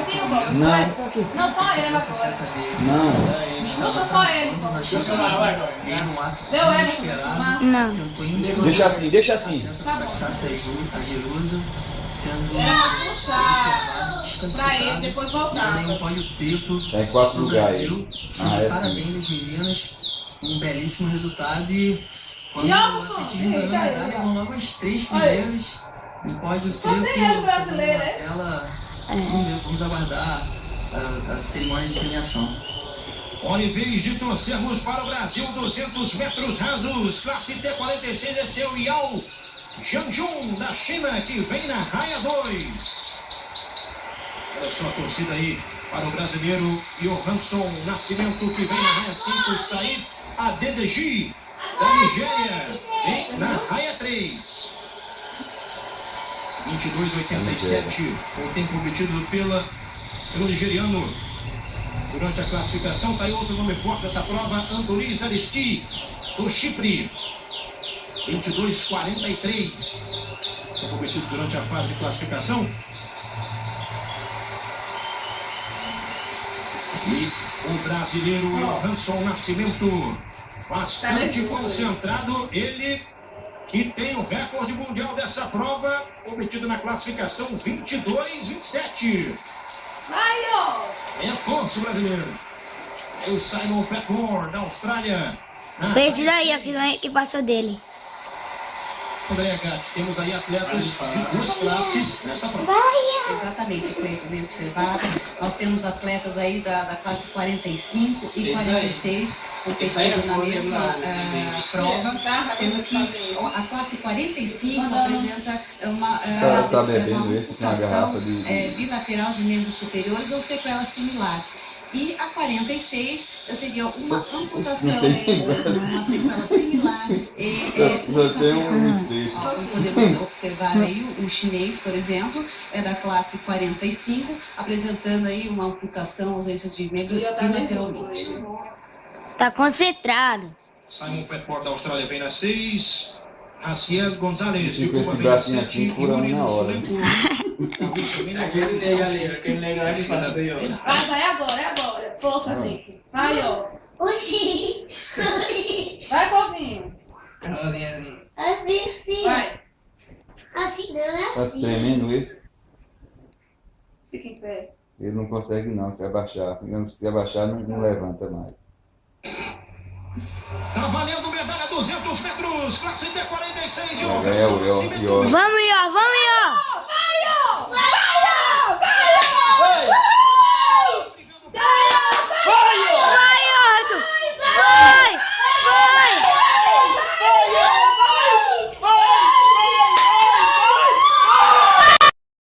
Marquinhos, pô. Não. Não, só ele agora. Não. Puxa só ele. Em um ato Meu ego. desesperado, Não. tentou engolir Deixa assim, deixa assim. Tá bom. Saça a Jerusa, sendo Era pra puxar observado, pra ele, desclassificado, depois já ganhou um voltar. pódio triplo Tá em 4 pro lugares. Brasil. Ah, é Parabéns às meninas, um belíssimo resultado e quando E o Alisson, atletismo ganhou a medalha, eram logo as 3 primeiras no pódio Só triplo. tem ele brasileiro, é? Ela, vamos ver, vamos aguardar a cerimônia de premiação. Olha, em vez de torcermos para o Brasil, 200 metros rasos, classe T46, esse é o Yao Zhangjun, da China, que vem na raia 2. Olha só a torcida aí para o brasileiro Johansson Nascimento, que vem na raia 5, Said Adedeji, da Nigéria, vem na raia 3. 22,87, o tempo obtido pelo nigeriano. Durante a classificação, está aí outro nome forte dessa prova, Andoris Aristi, do Chipre. 22,43. Tempo obtido durante a fase de classificação. E o brasileiro Johansson Nascimento, bastante concentrado, ele que tem o recorde mundial dessa prova, obtido na classificação 22,27. Vai, ó. É força brasileiro. É o Simon Petmore, da Austrália. Foi esse daí, ó, que passou dele. André Gatti, temos aí atletas de 2 classes nessa prova. Exatamente, Cleiton, bem observado. Nós temos atletas aí da classe 45 e 46 competindo na mesma prova, sendo que a classe 45 apresenta uma Tá bebendo esse com a amputação garrafa de... bilateral de membros superiores ou sequela similar. E a 46 seria uma amputação, uma sequela similar. Já tem um respeito. Podemos observar aí o chinês, por exemplo, é da classe 45, apresentando aí uma amputação, ausência de membro bilateralmente. Tá concentrado. Simon Petmore, da Austrália, vem na 6. Raciel Gonzalez, de Fica Cuba, esse vem na bracinho 7. assim, fura um na hora. Aquele negro ali, aquele negro ali passa daí, ó. Vai agora, é agora. Força, Nick. Vai, ó. Oxi. Vai, povinho. Carolinha ali. Assim, assim. Vai. Assim não é Tá assim. tremendo esse? Fica em pé. Ele não consegue não, se abaixar. Se abaixar, não levanta mais. Tá valendo medalha 200 metros, classe T46. Vamos, Ió. Vamos, Ió, vamos, Ió. Vai, ó. Vai, ó. Vai, ó. Vai,